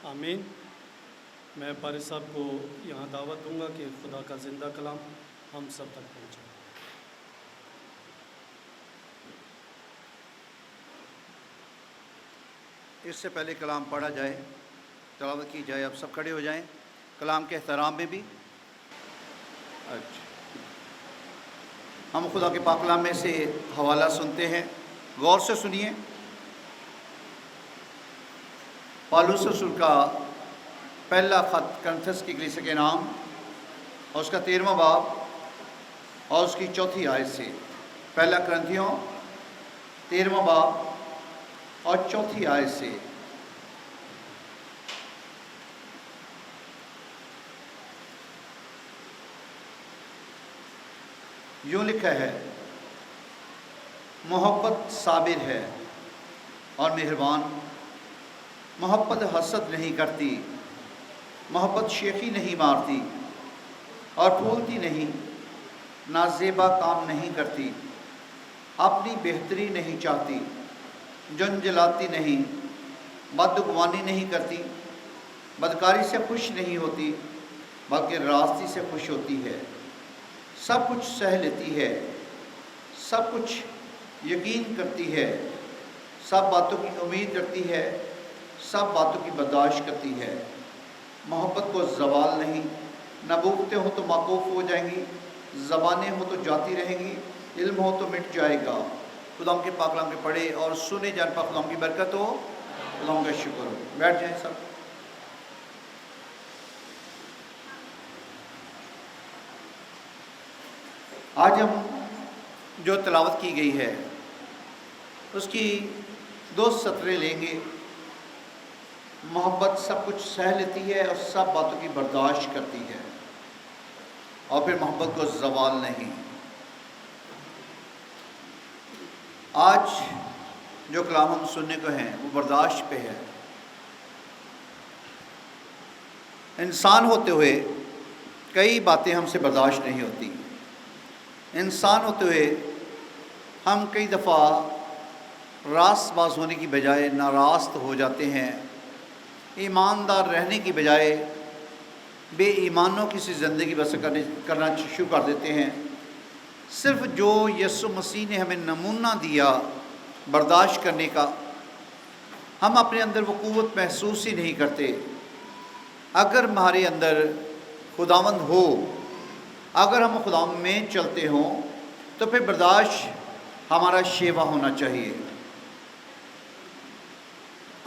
آمین۔ میں پارث صاحب کو یہاں دعوت دوں گا کہ خدا کا زندہ کلام ہم سب تک پہنچائے۔ اس سے پہلے کلام پڑھا جائے، تلاوت کی جائے، اب سب کھڑے ہو جائیں کلام کے احترام میں بھی۔ اچھا، ہم خدا کے پاک کلام میں سے حوالہ سنتے ہیں، غور سے سنیے۔ پالوس رسول کا پہلا خط کرنتھس کی کلیسیا کے نام اور اس کا 13واں باب اور اس کی 4 آیت سے۔ پہلا کرنتھیوں 13واں باب اور 4 آیت سے۔ یوں لکھا ہے، محبت صابر ہے اور مہربان، محبت حسد نہیں کرتی، محبت شیخی نہیں مارتی اور پھولتی نہیں، نازیبا کام نہیں کرتی، اپنی بہتری نہیں چاہتی، جنجلاتی نہیں، بدگمانی نہیں کرتی، بدکاری سے خوش نہیں ہوتی بلکہ راستی سے خوش ہوتی ہے، سب کچھ سہ لیتی ہے، سب کچھ یقین کرتی ہے، سب باتوں کی امید کرتی ہے، سب باتوں کی برداشت کرتی ہے۔ محبت کو زوال نہیں، نبوتیں ہوں تو موقوف ہو جائیں گی، زبانیں ہوں تو جاتی رہیں گی، علم ہو تو مٹ جائے گا۔ خدا کے پاک کلام کے پڑھے اور سنے جان پر خدا کی برکت ہو، خدا کا شکر ہو۔ بیٹھ جائیں سب۔ آج ہم جو تلاوت کی گئی ہے اس کی 2 سطریں لیں گے۔ محبت سب کچھ سہ لیتی ہے اور سب باتوں کی برداشت کرتی ہے، اور پھر محبت کو زوال نہیں۔ آج جو کلام ہم سننے کو ہیں وہ برداشت پہ ہے۔ انسان ہوتے ہوئے کئی باتیں ہم سے برداشت نہیں ہوتی۔ انسان ہوتے ہوئے ہم کئی دفعہ راست باز ہونے کی بجائے ناراست ہو جاتے ہیں، ایماندار رہنے کی بجائے بے ایمانوں کی سی زندگی بسر کرنا شروع کر دیتے ہیں۔ صرف جو یسوع مسیح نے ہمیں نمونہ دیا برداشت کرنے کا، ہم اپنے اندر وہ قوت محسوس ہی نہیں کرتے۔ اگر ہمارے اندر خداوند ہو، اگر ہم خداوند میں چلتے ہوں تو پھر برداشت ہمارا شیوا ہونا چاہیے۔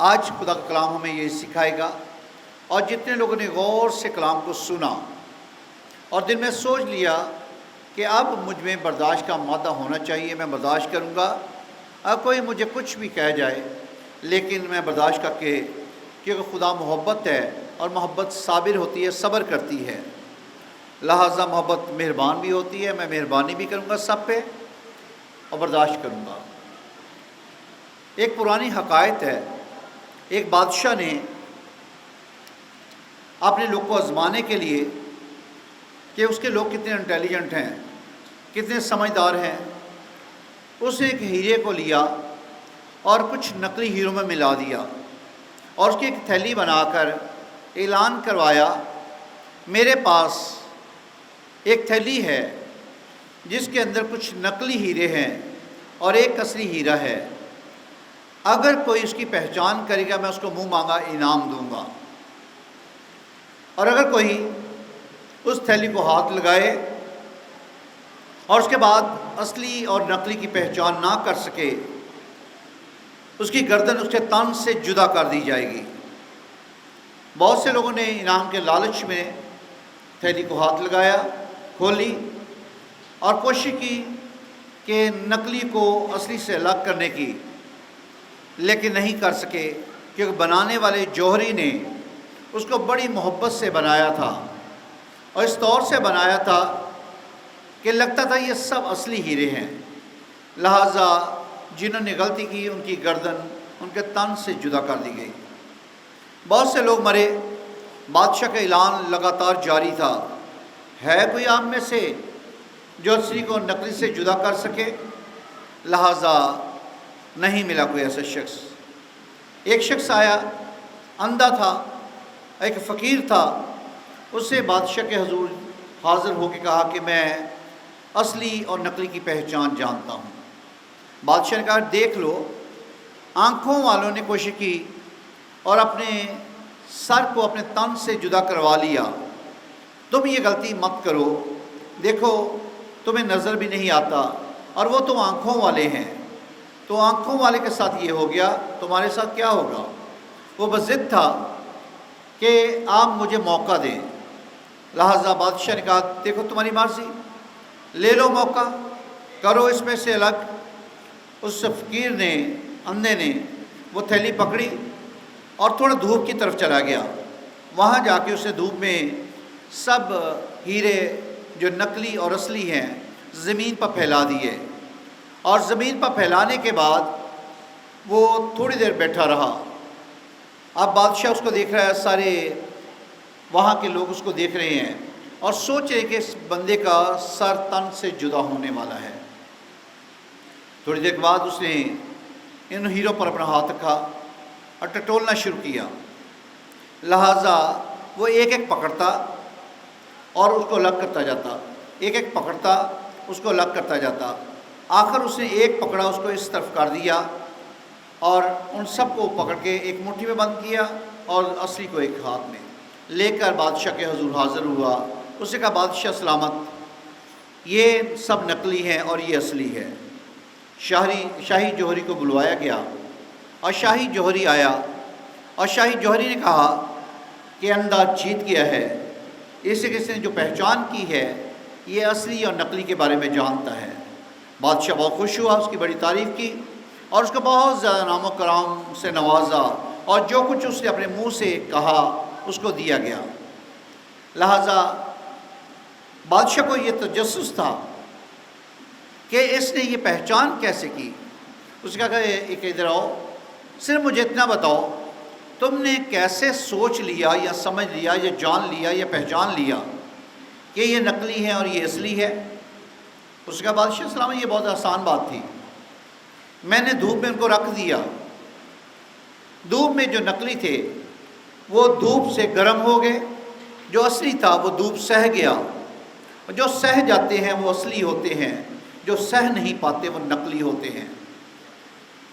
آج خدا کا کلام ہمیں یہ سکھائے گا، اور جتنے لوگوں نے غور سے کلام کو سنا اور دل میں سوچ لیا کہ اب مجھ میں برداشت کا مادہ ہونا چاہیے، میں برداشت کروں گا، اب کوئی مجھے کچھ بھی کہہ جائے لیکن میں برداشت کر کے، کیونکہ خدا محبت ہے اور محبت صابر ہوتی ہے، صبر کرتی ہے، لہٰذا محبت مہربان بھی ہوتی ہے، میں مہربانی بھی کروں گا سب پہ اور برداشت کروں گا۔ ایک پرانی حکایت ہے، ایک بادشاہ نے اپنے لوگ کو آزمانے کے لیے کہ اس کے لوگ کتنے انٹیلیجنٹ ہیں، کتنے سمجھدار ہیں، اس نے ایک ہیرے کو لیا اور کچھ نقلی ہیروں میں ملا دیا اور اس کی ایک تھیلی بنا کر اعلان کروایا، میرے پاس ایک تھیلی ہے جس کے اندر کچھ نقلی ہیرے ہیں اور ایک اصلی ہیرا ہے، اگر کوئی اس کی پہچان کرے گا میں اس کو منہ مانگا انعام دوں گا، اور اگر کوئی اس تھیلی کو ہاتھ لگائے اور اس کے بعد اصلی اور نقلی کی پہچان نہ کر سکے، اس کی گردن اس کے تن سے جدا کر دی جائے گی۔ بہت سے لوگوں نے انعام کے لالچ میں تھیلی کو ہاتھ لگایا، کھولی اور کوشش کی کہ نقلی کو اصلی سے الگ کرنے کی، لیکن نہیں کر سکے، کیونکہ بنانے والے جوہری نے اس کو بڑی محبت سے بنایا تھا اور اس طور سے بنایا تھا کہ لگتا تھا یہ سب اصلی ہیرے ہیں، لہٰذا جنہوں نے غلطی کی ان کی گردن ان کے تن سے جدا کر دی گئی۔ بہت سے لوگ مرے، بادشاہ کا اعلان لگاتار جاری تھا، ہے کوئی آپ میں سے جو اصلی کو نقلی سے جدا کر سکے؟ لہٰذا نہیں ملا کوئی ایسا شخص۔ ایک شخص آیا، اندھا تھا، ایک فقیر تھا، اس سے بادشاہ کے حضور حاضر ہو کے کہا کہ میں اصلی اور نقلی کی پہچان جانتا ہوں۔ بادشاہ نے کہا دیکھ لو، آنکھوں والوں نے کوشش کی اور اپنے سر کو اپنے تن سے جدا کروا لیا، تم یہ غلطی مت کرو، دیکھو تمہیں نظر بھی نہیں آتا اور وہ تو آنکھوں والے ہیں، تو آنکھوں والے کے ساتھ یہ ہو گیا، تمہارے ساتھ کیا ہوگا؟ وہ بضد تھا کہ آپ مجھے موقع دیں، لہٰذا بادشاہ نے کہا دیکھو تمہاری مرضی، لے لو موقع، کرو اس میں سے الگ۔ اس فقیر نے، اندھے نے، وہ تھیلی پکڑی اور تھوڑا دھوپ کی طرف چلا گیا، وہاں جا کے اسے دھوپ میں سب ہیرے جو نقلی اور اصلی ہیں زمین پر پھیلا دیے، اور زمین پر پھیلانے کے بعد وہ تھوڑی دیر بیٹھا رہا۔ اب بادشاہ اس کو دیکھ رہا ہے، سارے وہاں کے لوگ اس کو دیکھ رہے ہیں اور سوچ رہے کہ اس بندے کا سر تن سے جدا ہونے والا ہے۔ تھوڑی دیر کے بعد اس نے ان ہیروں پر اپنا ہاتھ رکھا اور ٹٹولنا شروع کیا، لہٰذا وہ ایک ایک پکڑتا اور اس کو الگ کرتا جاتا، ایک ایک پکڑتا اس کو الگ کرتا جاتا، آخر اس نے ایک پکڑا، اس کو اس طرف کر دیا اور ان سب کو پکڑ کے ایک مٹھی میں بند کیا اور اصلی کو ایک ہاتھ میں لے کر بادشاہ کے حضور حاضر ہوا۔ اس نے کہا بادشاہ سلامت، یہ سب نقلی ہیں اور یہ اصلی ہے۔ شاہی جوہری کو بلوایا گیا اور شاہی جوہری آیا اور شاہی جوہری نے کہا کہ انداز جیت گیا ہے، اس نے جو پہچان کی ہے یہ اصلی اور نقلی کے بارے میں جانتا ہے۔ بادشاہ بہت خوش ہوا، اس کی بڑی تعریف کی اور اس کو بہت زیادہ نام و کرام سے نوازا، اور جو کچھ اس نے اپنے منہ سے کہا اس کو دیا گیا۔ لہٰذا بادشاہ کو یہ تجسس تھا کہ اس نے یہ پہچان کیسے کی۔ اس نے کہا کہ ادھر آؤ، صرف مجھے اتنا بتاؤ تم نے کیسے سوچ لیا یا سمجھ لیا یا جان لیا یا پہچان لیا کہ یہ نقلی ہے اور یہ اصلی ہے؟ اس کا بادشاہ سلام، یہ بہت آسان بات تھی، میں نے دھوپ میں ان کو رکھ دیا، دھوپ میں جو نقلی تھے وہ دھوپ سے گرم ہو گئے، جو اصلی تھا وہ دھوپ سہ گیا، جو سہ جاتے ہیں وہ اصلی ہوتے ہیں، جو سہ نہیں پاتے وہ نقلی ہوتے ہیں۔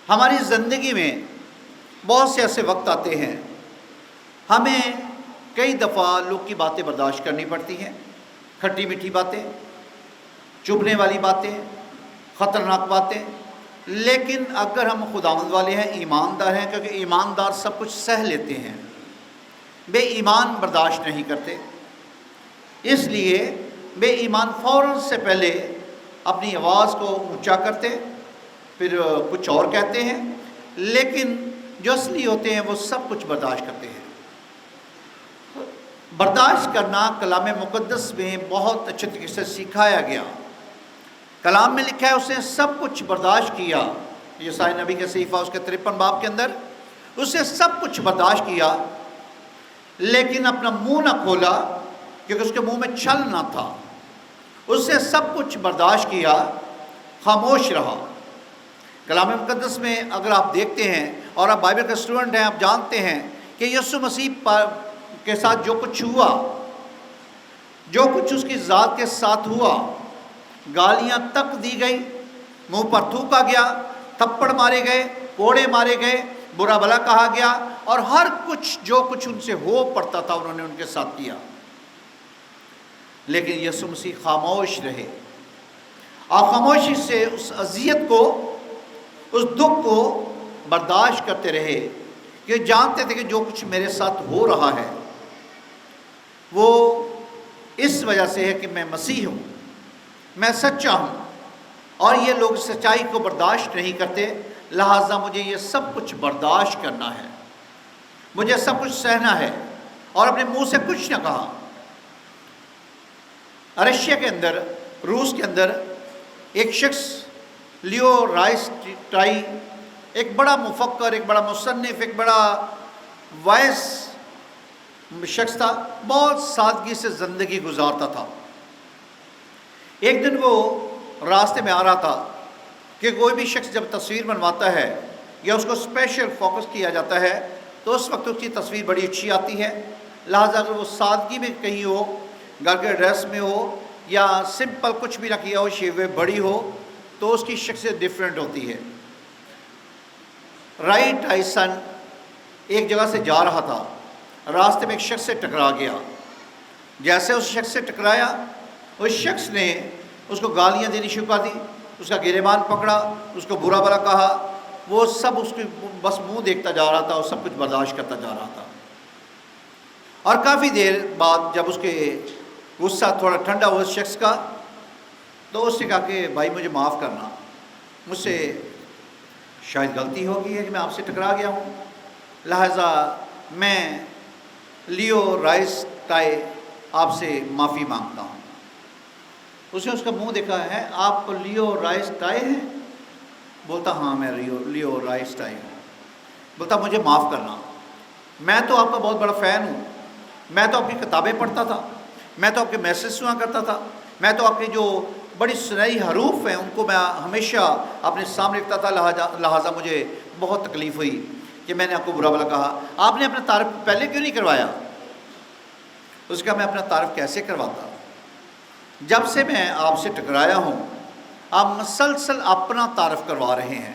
ہماری زندگی میں بہت سے ایسے وقت آتے ہیں ہمیں کئی دفعہ لوگ کی باتیں برداشت کرنی پڑتی ہیں، کھٹی میٹھی باتیں، چبھنے والی باتیں، خطرناک باتیں، لیکن اگر ہم خداوند والے ہیں، ایماندار ہیں، کیونکہ ایماندار سب کچھ سہ لیتے ہیں، بے ایمان برداشت نہیں کرتے، اس لیے بے ایمان فوراً سے پہلے اپنی آواز کو اونچا کرتے، پھر کچھ اور کہتے ہیں، لیکن جو اصلی ہوتے ہیں وہ سب کچھ برداشت کرتے ہیں۔ برداشت کرنا کلام مقدس میں بہت اچھے طریقے سے سکھایا گیا۔ کلام میں لکھا ہے اس نے سب کچھ برداشت کیا، یسائی نبی کے صحیفہ اس کے 53 باب کے اندر، اس نے سب کچھ برداشت کیا لیکن اپنا منہ نہ کھولا، کیونکہ اس کے منہ میں چھل نہ تھا۔ اس نے سب کچھ برداشت کیا، خاموش رہا۔ کلام مقدس میں اگر آپ دیکھتے ہیں اور آپ بائبل کے اسٹوڈنٹ ہیں، آپ جانتے ہیں کہ یسوع مسیح کے ساتھ جو کچھ ہوا، جو کچھ اس کی ذات کے ساتھ ہوا، گالیاں تک دی گئی، منہ پر تھوکا گیا، تھپڑ مارے گئے، کوڑے مارے گئے، برا بھلا کہا گیا، اور ہر کچھ جو کچھ ان سے ہو پڑتا تھا انہوں نے ان کے ساتھ کیا، لیکن یسوع مسیح خاموش رہے، اور خاموشی سے اس اذیت کو، اس دکھ کو برداشت کرتے رہے، کہ جانتے تھے کہ جو کچھ میرے ساتھ ہو رہا ہے وہ اس وجہ سے ہے کہ میں مسیح ہوں، میں سچا ہوں، اور یہ لوگ سچائی کو برداشت نہیں کرتے، لہٰذا مجھے یہ سب کچھ برداشت کرنا ہے، مجھے سب کچھ سہنا ہے، اور اپنے منہ سے کچھ نہ کہا۔ رشیا کے اندر، روس کے اندر ایک شخص لیو رائسٹائی، ایک بڑا مفکر، ایک بڑا مصنف، ایک بڑا وائس شخص تھا، بہت سادگی سے زندگی گزارتا تھا۔ ایک دن وہ راستے میں آ رہا تھا کہ کوئی بھی شخص جب تصویر بنواتا ہے یا اس کو اسپیشل فوکس کیا جاتا ہے تو اس وقت اس کی تصویر بڑی اچھی آتی ہے، لہٰذا اگر وہ سادگی میں کہیں ہو، گھر کے ڈریس میں ہو، یا سمپل کچھ بھی نہ کیا ہو، شیوے بڑی ہو، تو اس کی شخصیت ڈیفرنٹ ہوتی ہے۔ رائٹ ٹائسن ایک جگہ سے جا رہا تھا، راستے میں ایک شخص سے ٹکرا گیا۔ جیسے اس شخص سے ٹکرایا، اس شخص نے اس کو گالیاں دینی شروع کر دی، اس کا گریبان پکڑا، اس کو برا بھلا کہا۔ وہ سب اس کی بس منہ دیکھتا جا رہا تھا اور سب کچھ برداشت کرتا جا رہا تھا۔ اور کافی دیر بعد جب اس کے غصہ تھوڑا ٹھنڈا ہوا اس شخص کا، تو اس نے کہا کہ بھائی مجھے معاف کرنا، مجھ سے شاید غلطی ہو گئی ہے کہ میں آپ سے ٹکرا گیا ہوں، لہٰذا میں لیو رائس ٹائے آپ سے معافی مانگتا ہوں۔ اس نے اس کا منہ دیکھا ہے، آپ لیو رائس ٹائے ہیں؟ بولتا ہاں میں لیو رائس ٹائے ہوں۔ بولتا مجھے معاف کرنا، میں تو آپ کا بہت بڑا فین ہوں، میں تو آپ کی کتابیں پڑھتا تھا، میں تو آپ کے میسج سنا کرتا تھا، میں تو آپ کی جو بڑی سنہری حروف ہیں ان کو میں ہمیشہ اپنے سامنے رکھتا تھا، لہٰذا مجھے بہت تکلیف ہوئی کہ میں نے آپ کو برا بھلا کہا۔ آپ نے اپنا تعارف پہلے کیوں نہیں کروایا؟ اس کا میں اپنا تعارف کیسے کرواتا؟ جب سے میں آپ سے ٹکرایا ہوں آپ مسلسل اپنا تعارف کروا رہے ہیں،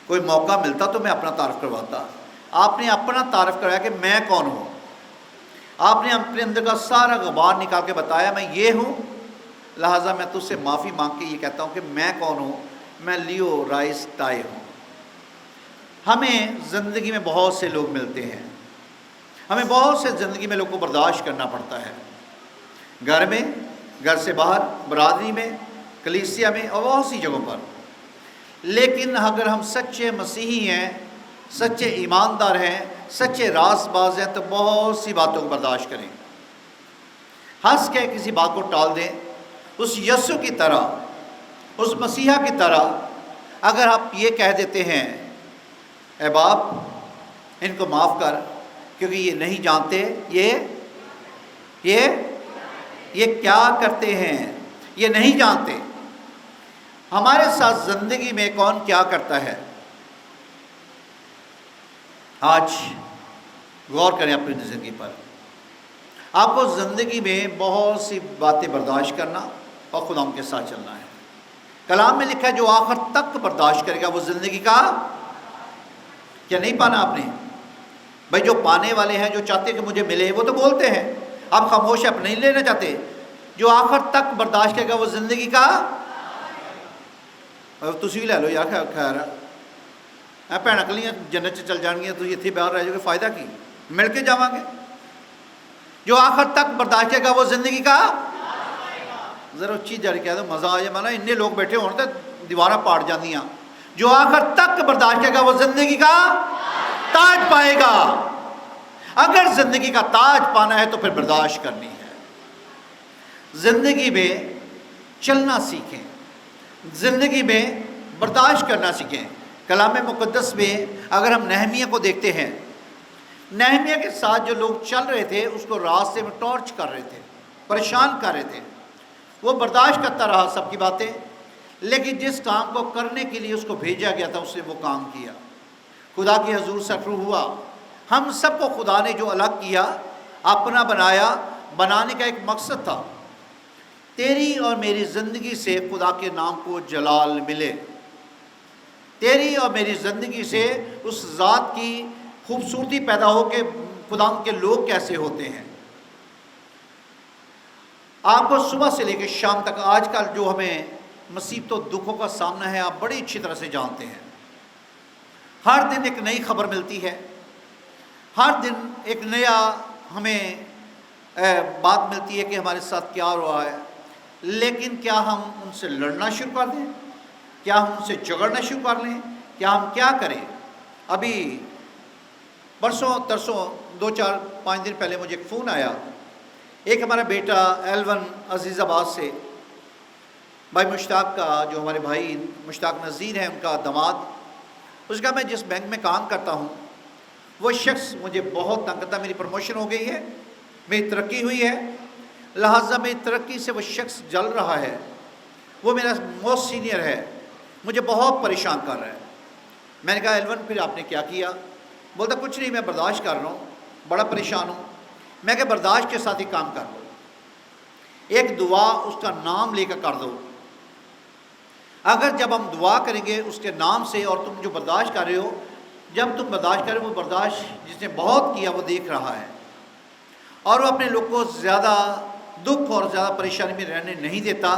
کوئی موقع ملتا تو میں اپنا تعارف کرواتا۔ آپ نے اپنا تعارف کرایا کہ میں کون ہوں، آپ نے اپنے اندر کا سارا غبار نکال کے بتایا میں یہ ہوں، لہٰذا میں تجھ سے معافی مانگ کے یہ کہتا ہوں کہ میں کون ہوں، میں لیو رائس ٹائے ہوں۔ ہمیں زندگی میں بہت سے لوگ ملتے ہیں، ہمیں بہت سے زندگی میں لوگوں کو برداشت کرنا پڑتا ہے، گھر میں، گھر سے باہر، برادری میں، کلیسیا میں اور بہت سی جگہوں پر۔ لیکن اگر ہم سچے مسیحی ہیں، سچے ایماندار ہیں، سچے راست باز ہیں تو بہت سی باتوں کو برداشت کریں، ہنس کے کسی بات کو ٹال دیں۔ اس یسوع کی طرح، اس مسیحا کی طرح اگر آپ یہ کہہ دیتے ہیں اے باپ ان کو معاف کر کیونکہ یہ نہیں جانتے یہ کیا کرتے ہیں، یہ نہیں جانتے۔ ہمارے ساتھ زندگی میں کون کیا کرتا ہے؟ آج غور کریں اپنی زندگی پر۔ آپ کو زندگی میں بہت سی باتیں برداشت کرنا اور خدا ان کے ساتھ چلنا ہے۔ کلام میں لکھا ہے جو آخر تک برداشت کرے گا وہ زندگی کا کیا نہیں پانا آپ نے؟ بھائی جو پانے والے ہیں، جو چاہتے ہیں کہ مجھے ملے، وہ تو بولتے ہیں، آپ خاموش آپ نہیں لینا چاہتے۔ جو آخر تک برداشت کرے گا وہ زندگی کا تسی بھی لے لو یار، خیر ہے بھن کلیاں جنت چل جان گیا، تھی اتنے باہر رہ جاؤ گے، فائدہ کی؟ مل کے جاواں گے۔ جو آخر تک برداشت کرے گا وہ زندگی کا ذرا اچھی جاری کہہ دو مزہ آ جائے، مانا اتنے لوگ بیٹھے ہون تو دیواریں پاٹ جاندیاں۔ جو آخر تک برداشت کرے گا وہ زندگی کا تاج پائے گا۔ اگر زندگی کا تاج پانا ہے تو پھر برداشت کرنی ہے۔ زندگی میں چلنا سیکھیں، زندگی میں برداشت کرنا سیکھیں۔ کلام مقدس میں اگر ہم نہمیہ کو دیکھتے ہیں، نہمیہ کے ساتھ جو لوگ چل رہے تھے اس کو راستے میں ٹارچ کر رہے تھے، پریشان کر رہے تھے، وہ برداشت کرتا رہا سب کی باتیں، لیکن جس کام کو کرنے کے لیے اس کو بھیجا گیا تھا اس نے وہ کام کیا، خدا کی حضور سے رو ہوا۔ ہم سب کو خدا نے جو الگ کیا، اپنا بنایا، بنانے کا ایک مقصد تھا، تیری اور میری زندگی سے خدا کے نام کو جلال ملے، تیری اور میری زندگی سے اس ذات کی خوبصورتی پیدا ہو کہ خدا کے لوگ کیسے ہوتے ہیں۔ آپ کو صبح سے لے کے شام تک آج کل جو ہمیں مصیبتوں دکھوں کا سامنا ہے آپ بڑی اچھی طرح سے جانتے ہیں۔ ہر دن ایک نئی خبر ملتی ہے، ہر دن ایک نیا ہمیں بات ملتی ہے کہ ہمارے ساتھ کیا ہو رہا ہے، لیکن کیا ہم ان سے لڑنا شروع کر دیں؟ کیا ہم ان سے جھگڑنا شروع کر لیں؟ کیا ہم کیا کریں؟ ابھی برسوں ترسوں 2-4-5 دن پہلے مجھے ایک فون آیا، ایک ہمارا بیٹا ایلون عزیز آباد سے، بھائی مشتاق کا جو ہمارے بھائی مشتاق نذیر ہیں ان کا داماد، اس کا میں جس بینک میں کام کرتا ہوں وہ شخص مجھے بہت تنگ کرتا، میری پروموشن ہو گئی ہے، میری ترقی ہوئی ہے، لہٰذا میری ترقی سے وہ شخص جل رہا ہے، وہ میرا موسٹ سینئر ہے، مجھے بہت پریشان کر رہا ہے۔ میں نے کہا ایلون پھر آپ نے کیا کیا؟ بولتا کچھ نہیں، میں برداشت کر رہا ہوں، بڑا پریشان ہوں، میں کہ برداشت کے ساتھ ہی کام کر لو، ایک دعا اس کا نام لے کر دو۔ اگر جب ہم دعا کریں گے اس کے نام سے، اور تم جو برداشت کر رہے ہو، جب تم برداشت کرے، وہ برداشت جس نے بہت کیا وہ دیکھ رہا ہے، اور وہ اپنے لوگ کو زیادہ دکھ اور زیادہ پریشانی میں رہنے نہیں دیتا،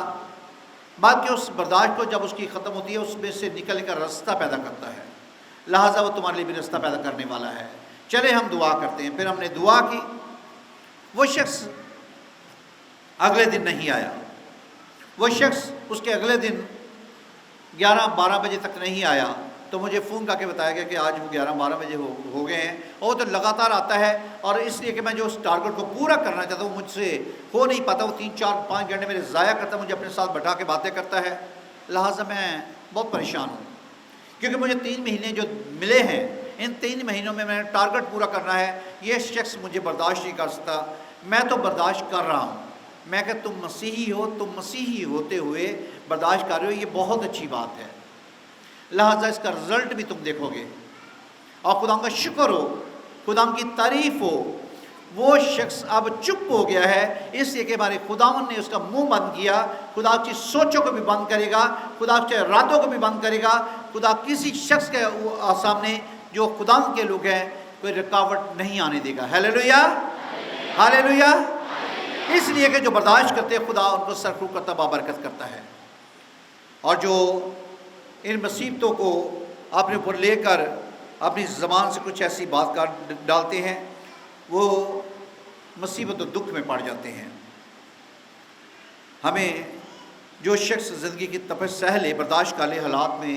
بلکہ اس برداشت کو جب اس کی ختم ہوتی ہے اس میں سے نکل کر راستہ پیدا کرتا ہے، لہٰذا وہ تمہارے لیے بھی راستہ پیدا کرنے والا ہے۔ چلے ہم دعا کرتے ہیں۔ پھر ہم نے دعا کی، وہ شخص اگلے دن نہیں آیا، وہ شخص اس کے اگلے دن 11-12 بجے تک نہیں آیا، تو مجھے فون کر کے بتایا گیا کہ آج وہ 11-12 بجے ہو گئے ہیں، اور وہ تو لگاتار آتا ہے، اور اس لیے کہ میں جو اس ٹارگٹ کو پورا کرنا چاہتا ہوں وہ مجھ سے ہو نہیں پاتا، وہ 3-4-5 گھنٹے میرے ضائع کرتا ہے، مجھے اپنے ساتھ بٹھا کے باتیں کرتا ہے، لہٰذا میں بہت پریشان ہوں، کیونکہ مجھے 3 مہینے جو ملے ہیں، ان 3 مہینوں میں نے ٹارگٹ پورا کرنا ہے، یہ شخص مجھے برداشت نہیں کر سکتا، میں تو برداشت کر رہا ہوں۔ میں کہ تم مسیحی ہو، تم مسیحی ہوتے ہوئے برداشت کر رہے ہو، یہ بہت اچھی بات ہے، لہٰذا اس کا رزلٹ بھی تم دیکھو گے، اور خدا کا شکر ہو، خدا کی تعریف ہو۔ وہ شخص اب چپ ہو گیا ہے، اس لیے کہ ہمارے خداوند نے اس کا منہ بند کیا۔ خدا کی سوچوں کو بھی بند کرے گا، خدا کے ارادوں کو بھی بند کرے گا۔ خدا کسی شخص کے سامنے جو خداوند کے لوگ ہیں کوئی رکاوٹ نہیں آنے دے گا۔ Hallelujah, hallelujah. اس لیے کہ جو برداشت کرتے ہیں خدا ان کو سرخرو کرتا، بابرکت کرتا ہے، اور جو ان مصیبتوں کو اپنے اوپر لے کر اپنی زبان سے کچھ ایسی بات کر ڈالتے ہیں، وہ مصیبت و دکھ میں پڑ جاتے ہیں۔ ہمیں جو شخص زندگی کی تپش سہ لے، برداشت کر لے حالات میں،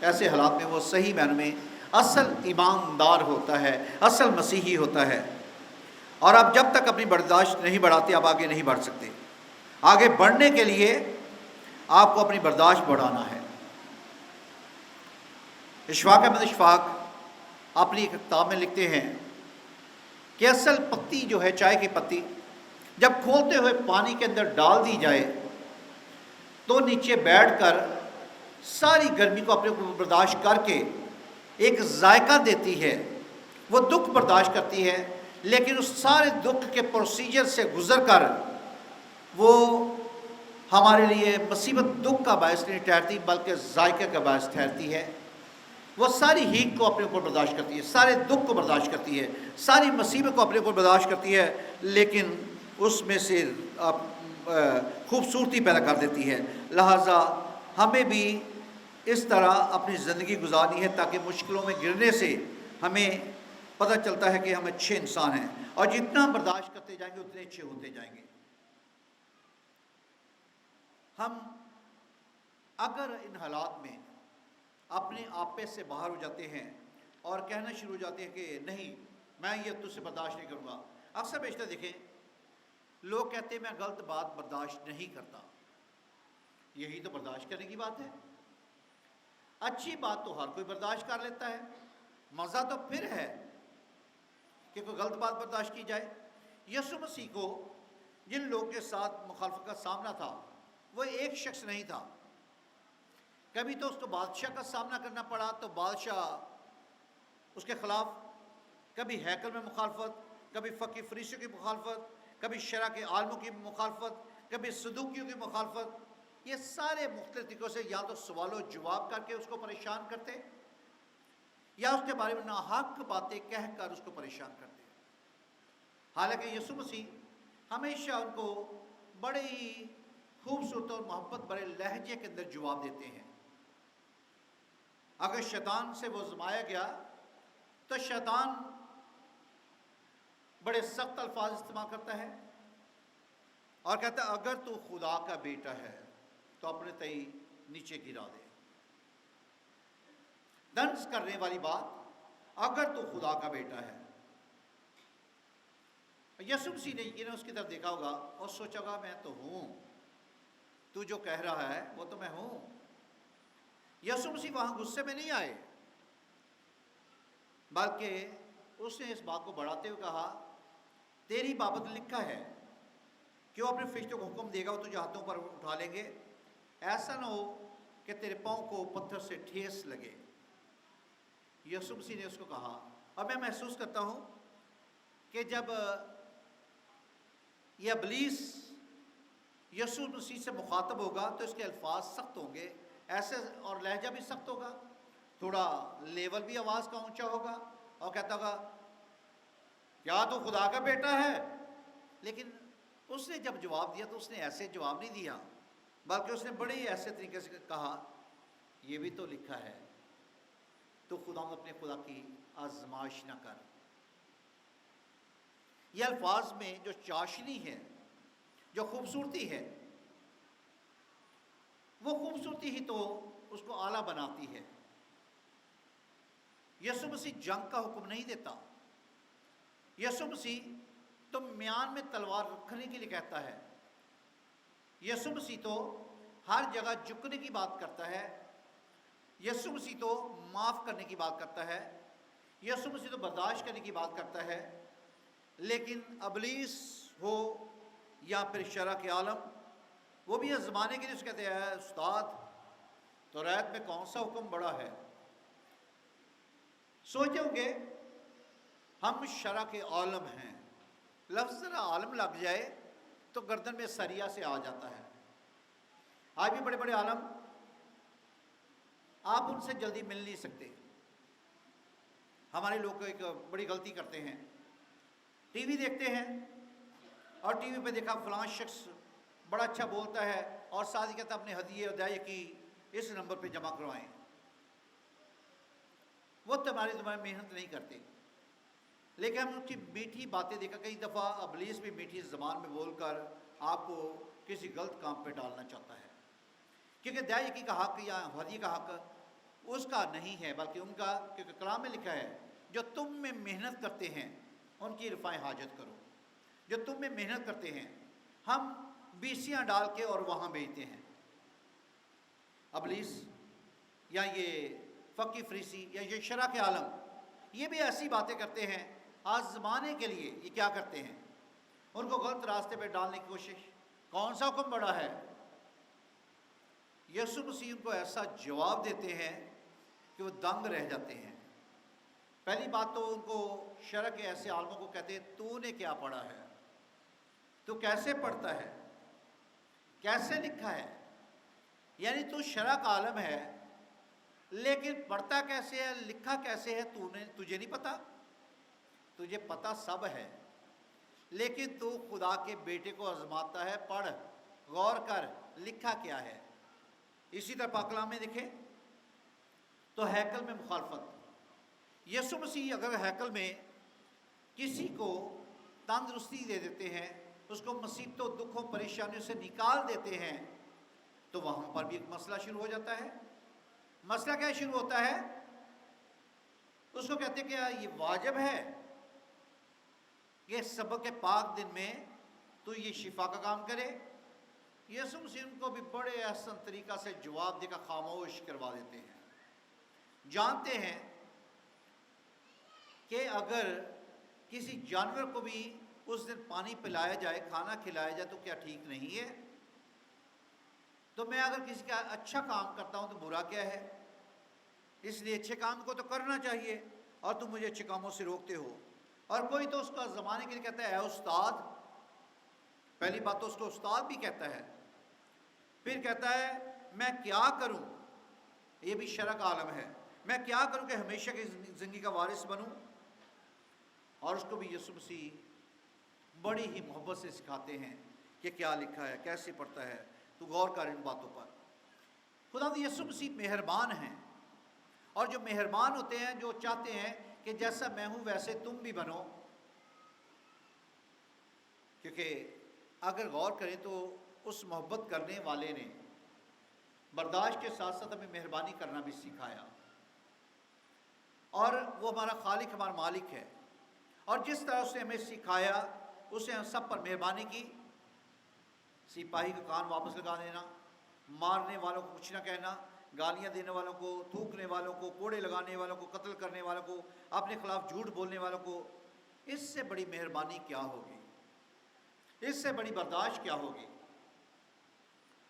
ایسے حالات میں وہ صحیح معنوں میں اصل ایماندار ہوتا ہے، اصل مسیحی ہوتا ہے۔ اور اب جب تک اپنی برداشت نہیں بڑھاتے اب آگے نہیں بڑھ سکتے۔ آگے بڑھنے کے لیے آپ کو اپنی برداشت بڑھانا ہے۔ اشفاق احمد اشفاق اپنی ایک کتاب میں لکھتے ہیں کہ اصل پتی جو ہے، چائے کی پتی، جب کھولتے ہوئے پانی کے اندر ڈال دی جائے تو نیچے بیٹھ کر ساری گرمی کو اپنے اوپر برداشت کر کے ایک ذائقہ دیتی ہے، وہ دکھ برداشت کرتی ہے، لیکن اس سارے دکھ کے پروسیجر سے گزر کر وہ ہمارے لیے مصیبت دکھ کا باعث نہیں ٹھہرتی بلکہ ذائقے کا باعث ٹھہرتی ہے۔ وہ ساری ہیٹ کو اپنے اوپر برداشت کرتی ہے، سارے دکھ کو برداشت کرتی ہے، ساری مصیبت کو اپنے اوپر برداشت کرتی ہے، لیکن اس میں سے خوبصورتی پیدا کر دیتی ہے۔ لہٰذا ہمیں بھی اس طرح اپنی زندگی گزارنی ہے تاکہ مشکلوں میں گرنے سے ہمیں پتہ چلتا ہے کہ ہم اچھے انسان ہیں، اور جتنا برداشت کرتے جائیں گے اتنے اچھے ہوتے جائیں گے۔ ہم اگر ان حالات میں اپنے آپے سے باہر ہو جاتے ہیں اور کہنا شروع ہو جاتے ہیں کہ نہیں میں یہ تجھ سے برداشت نہیں کروں گا، اکثر بیشتر دیکھیں لوگ کہتے ہیں میں غلط بات برداشت نہیں کرتا، یہی تو برداشت کرنے کی بات ہے۔ اچھی بات تو ہر کوئی برداشت کر لیتا ہے، مزہ تو پھر ہے کہ کوئی غلط بات برداشت کی جائے۔ یسوع مسیح کو جن لوگوں کے ساتھ مخالفت کا سامنا تھا وہ ایک شخص نہیں تھا، کبھی تو اس کو بادشاہ کا سامنا کرنا پڑا تو بادشاہ اس کے خلاف، کبھی ہیکل میں مخالفت، کبھی فقی فریسیوں کی مخالفت، کبھی شرع کے عالموں کی مخالفت، کبھی صدوقیوں کی مخالفت۔ یہ سارے مختلف طریقوں سے یا تو سوال و جواب کر کے اس کو پریشان کرتے یا اس کے بارے میں ناحق باتیں کہہ کر اس کو پریشان کرتے۔ حالانکہ یسوع مسیح ہمیشہ ان کو بڑے ہی خوبصورت اور محبت بڑے لہجے کے اندر جواب دیتے ہیں۔ اگر شیطان سے وہ آزمایا گیا تو شیطان بڑے سخت الفاظ استعمال کرتا ہے اور کہتا ہے اگر تو خدا کا بیٹا ہے تو اپنے تئی نیچے گرا دے۔ دنس کرنے والی بات، اگر تو خدا کا بیٹا ہے۔ یسوع مسیح نے یقیناً اس کی طرف دیکھا ہوگا اور سوچا ہوگا میں تو ہوں، تو جو کہہ رہا ہے وہ تو میں ہوں۔ یسوع مسیح وہاں غصے میں نہیں آئے، بلکہ اس نے اس بات کو بڑھاتے ہوئے کہا تیری بابت لکھا ہے کہ وہ اپنے فرشتوں کو حکم دے گا، وہ تجھے ہاتھوں پر اٹھا لیں گے، ایسا نہ ہو کہ تیرے پاؤں کو پتھر سے ٹھیس لگے۔ یسوع مسیح نے اس کو کہا، اور میں محسوس کرتا ہوں کہ جب یہ ابلیس یسوع مسیح سے مخاطب ہوگا تو اس کے الفاظ سخت ہوں گے، ایسے، اور لہجہ بھی سخت ہوگا، تھوڑا لیول بھی آواز کا اونچا ہوگا، اور کہتا ہوگا کیا تو خدا کا بیٹا ہے؟ لیکن اس نے جب جواب دیا تو اس نے ایسے جواب نہیں دیا، بلکہ اس نے بڑے ہی ایسے طریقے سے کہا یہ بھی تو لکھا ہے، تو خدا اپنے خدا کی آزمائش نہ کر۔ یہ الفاظ میں جو چاشنی ہے، جو خوبصورتی ہے، وہ خوبصورتی ہی تو اس کو اعلیٰ بناتی ہے۔ یسوع مسیح جنگ کا حکم نہیں دیتا، یسوع مسیح تو میان میں تلوار رکھنے کے لیے کہتا ہے، یسوع مسیح تو ہر جگہ جھکنے کی بات کرتا ہے، یسوع مسیح تو معاف کرنے کی بات کرتا ہے، یسوع مسیح تو برداشت کرنے کی بات کرتا ہے۔ لیکن ابلیس ہو یا پھر شرع کے عالم، وہ بھی اس زمانے کے لیے اس کہتے ہیں استاد توریت میں کون سا حکم بڑا ہے؟ سوچیں گے ہم شرع کے عالم ہیں، لفظ ذرا عالم لگ جائے تو گردن میں سریا سے آ جاتا ہے۔ آج بھی بڑے بڑے عالم، آپ ان سے جلدی مل نہیں سکتے۔ ہمارے لوگ ایک بڑی غلطی کرتے ہیں، ٹی وی دیکھتے ہیں اور ٹی وی پہ دیکھا فلاں شخص بڑا اچھا بولتا ہے اور ساتھ ہی کہتا اپنے ہدیے ادائے کی اس نمبر پہ جمع کروائیں۔ وہ تمہاری محنت نہیں کرتے، لیکن ہم ان کی میٹھی باتیں دیکھا، کئی دفعہ ابلیس بھی میٹھی زبان میں بول کر آپ کو کسی غلط کام پہ ڈالنا چاہتا ہے، کیونکہ ادائیگی کا حق یا ہدیے کا حق اس کا نہیں ہے، بلکہ ان کا، کیونکہ کلام میں لکھا ہے جو تم میں محنت کرتے ہیں ان کی رفاع حاجت کرو۔ جو تم میں محنت کرتے ہیں، ہم بیسیاں ڈال کے اور وہاں بیچتے ہیں۔ ابلیس یا یہ فقی فریسی یا یہ شرع کے عالم، یہ بھی ایسی باتیں کرتے ہیں آزمانے کے لیے۔ یہ کیا کرتے ہیں؟ ان کو غلط راستے پہ ڈالنے کی کوشش۔ کون سا حکم بڑا ہے؟ یسوع مسیح ان کو ایسا جواب دیتے ہیں کہ وہ دنگ رہ جاتے ہیں۔ پہلی بات تو ان کو شرع کے ایسے عالموں کو کہتے ہیں تو نے کیا پڑھا ہے؟ تو کیسے پڑھتا ہے؟ کیسے لکھا ہے؟ یعنی تو شرع کا عالم ہے لیکن پڑھتا کیسے ہے، لکھا کیسے ہے تجھے نہیں پتا؟ تجھے پتا سب ہے، لیکن تو خدا کے بیٹے کو آزماتا ہے۔ پڑھ، غور کر، لکھا کیا ہے۔ اسی طرح پاک کلام میں دیکھیں تو ہیکل میں مخالفت۔ یسوع مسیح اگر ہیکل میں کسی کو تندرستی دے دیتے ہیں، اس کو مصیبتوں، دکھوں، پریشانیوں سے نکال دیتے ہیں، تو وہاں پر بھی ایک مسئلہ شروع ہو جاتا ہے۔ مسئلہ کیا شروع ہوتا ہے؟ اس کو کہتے ہیں کہ یہ واجب ہے کہ سبت کے پاک دن میں تو یہ شفا کا کام کرے۔ یسوع مسیح ان کو بھی بڑے احسن طریقہ سے جواب دے کر خاموش کروا دیتے ہیں۔ جانتے ہیں کہ اگر کسی جانور کو بھی اس دن پانی پلایا جائے، کھانا کھلایا جائے تو کیا ٹھیک نہیں ہے؟ تو میں اگر کسی کا اچھا کام کرتا ہوں تو برا کیا ہے؟ اس لیے اچھے کام کو تو کرنا چاہیے، اور تم مجھے اچھے کاموں سے روکتے ہو۔ اور کوئی تو اس کا زمانے کے لیے کہتا ہے اے استاد۔ پہلی بات تو اس کو استاد بھی کہتا ہے، پھر کہتا ہے میں کیا کروں؟ یہ بھی شرع کا عالم ہے، میں کیا کروں کہ ہمیشہ کی زندگی کا وارث بنوں؟ اور اس کو بھی یسوع مسیح بڑی ہی محبت سے سکھاتے ہیں کہ کیا لکھا ہے، کیسے پڑھتا ہے، تو غور کر ان باتوں پر۔ خدا یسوع مسیح مہربان ہیں، اور جو مہربان ہوتے ہیں، جو چاہتے ہیں کہ جیسا میں ہوں ویسے تم بھی بنو۔ کیونکہ اگر غور کریں تو اس محبت کرنے والے نے برداشت کے ساتھ ساتھ ہمیں مہربانی کرنا بھی سکھایا، اور وہ ہمارا خالق، ہمارا مالک ہے، اور جس طرح اس نے ہمیں سکھایا اس نے ہم سب پر مہربانی کی۔ سپاہی کا کان واپس لگا دینا، مارنے والوں کو کچھ نہ کہنا، گالیاں دینے والوں کو، تھوکنے والوں کو، کوڑے لگانے والوں کو، قتل کرنے والوں کو، اپنے خلاف جھوٹ بولنے والوں کو، اس سے بڑی مہربانی کیا ہوگی؟ اس سے بڑی برداشت کیا ہوگی؟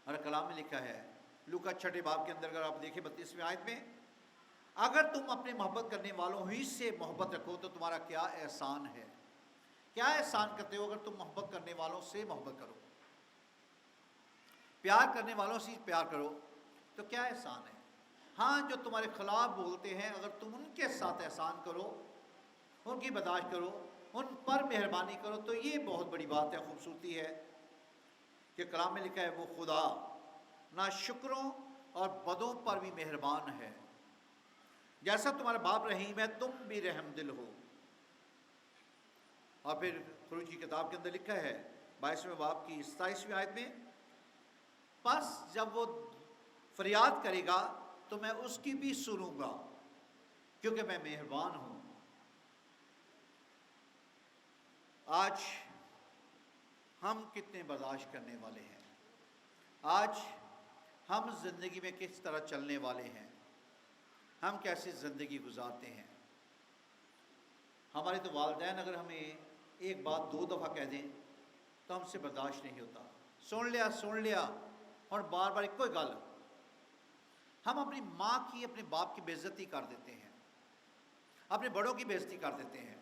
اور کلام میں لکھا ہے لوکا 6 باب کے اندر، اگر آپ دیکھیں 32ویں آیت میں، اگر تم اپنے محبت کرنے والوں ہی سے محبت رکھو تو تمہارا کیا احسان ہے کیا احسان کرتے ہو اگر تم محبت کرنے والوں سے محبت کرو، پیار کرنے والوں سے پیار کرو تو کیا احسان ہے؟ ہاں، جو تمہارے خلاف بولتے ہیں اگر تم ان کے ساتھ احسان کرو، ان کی برداشت کرو، ان پر مہربانی کرو تو یہ بہت بڑی بات ہے، خوبصورتی ہے کہ کلام میں لکھا ہے وہ خدا ناشکروں اور بدوں پر بھی مہربان ہے، جیسا تمہارا باپ رحیم ہے تم بھی رحم دل ہو۔ اور پھر خروج کی کتاب کے اندر لکھا ہے 22ویں باب کی 27ویں آیت میں، پس جب وہ فریاد کرے گا تو میں اس کی بھی سنوں گا کیونکہ میں مہربان ہوں۔ آج ہم کتنے برداشت کرنے والے ہیں؟ آج ہم زندگی میں کس طرح چلنے والے ہیں؟ ہم کیسی زندگی گزارتے ہیں؟ ہمارے تو والدین اگر ہمیں ایک بات 2 دفعہ کہہ دیں تو ہم سے برداشت نہیں ہوتا، سن لیا اور بار بار کوئی گل۔ ہم اپنی ماں کی، اپنے باپ کی بے عزتی کر دیتے ہیں، اپنے بڑوں کی بے عزتی کر دیتے ہیں۔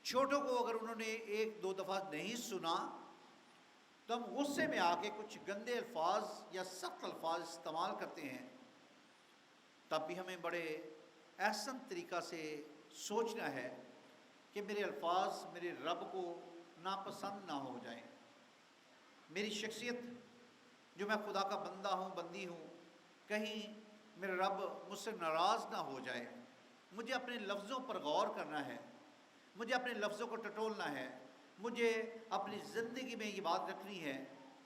چھوٹوں کو اگر انہوں نے 1-2 دفعہ نہیں سنا تو ہم غصے میں آ کے کچھ گندے الفاظ یا سخت الفاظ استعمال کرتے ہیں۔ تب بھی ہمیں بڑے احسن طریقہ سے سوچنا ہے کہ میرے الفاظ میرے رب کو ناپسند نہ ہو جائیں، میری شخصیت جو میں خدا کا بندہ ہوں، بندی ہوں، کہیں میرے رب مجھ سے ناراض نہ ہو جائے۔ مجھے اپنے لفظوں پر غور کرنا ہے، مجھے اپنے لفظوں کو ٹٹولنا ہے، مجھے اپنی زندگی میں یہ بات رکھنی ہے،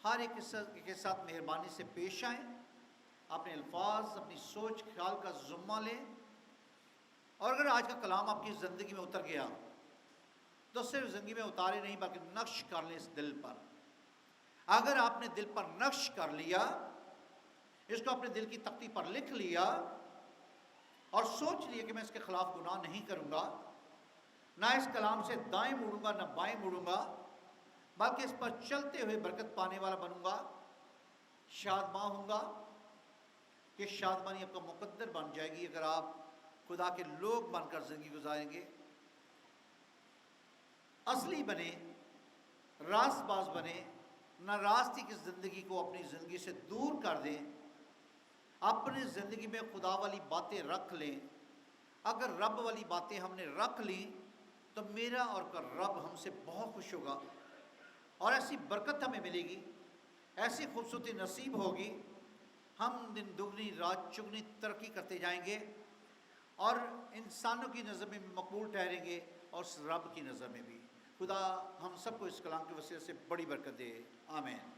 ہر ایک کے ساتھ مہربانی سے پیش آئیں، اپنے الفاظ، اپنی سوچ خیال کا ذمہ لیں۔ اور اگر آج کا کلام آپ کی زندگی میں اتر گیا تو صرف زندگی میں اتارے نہیں بلکہ نقش کر لیں اس دل پر۔ اگر آپ نے دل پر نقش کر لیا، اس کو اپنے دل کی تختی پر لکھ لیا اور سوچ لیا کہ میں اس کے خلاف گناہ نہیں کروں گا، نہ اس کلام سے دائیں مڑوں گا نہ بائیں مڑوں گا، بلکہ اس پر چلتے ہوئے برکت پانے والا بنوں گا، شادماں ہوں گا، کہ شادمانی آپ کا مقدر بن جائے گی اگر آپ خدا کے لوگ بن کر زندگی گزاریں گے۔ اصلی بنے، راست باز بنے، نہ راستی کی زندگی کو اپنی زندگی سے دور کر دیں، اپنی زندگی میں خدا والی باتیں رکھ لیں۔ اگر رب والی باتیں ہم نے رکھ لیں تو میرا اور کا رب ہم سے بہت خوش ہوگا اور ایسی برکت ہمیں ملے گی، ایسی خوبصورتی نصیب ہوگی، ہم دن دگنی رات چگنی ترقی کرتے جائیں گے اور انسانوں کی نظر میں بھی مقبول ٹھہریں گے اور اس رب کی نظر میں بھی۔ خدا ہم سب کو اس کلام کے وسیلے سے بڑی برکت دے، آمین۔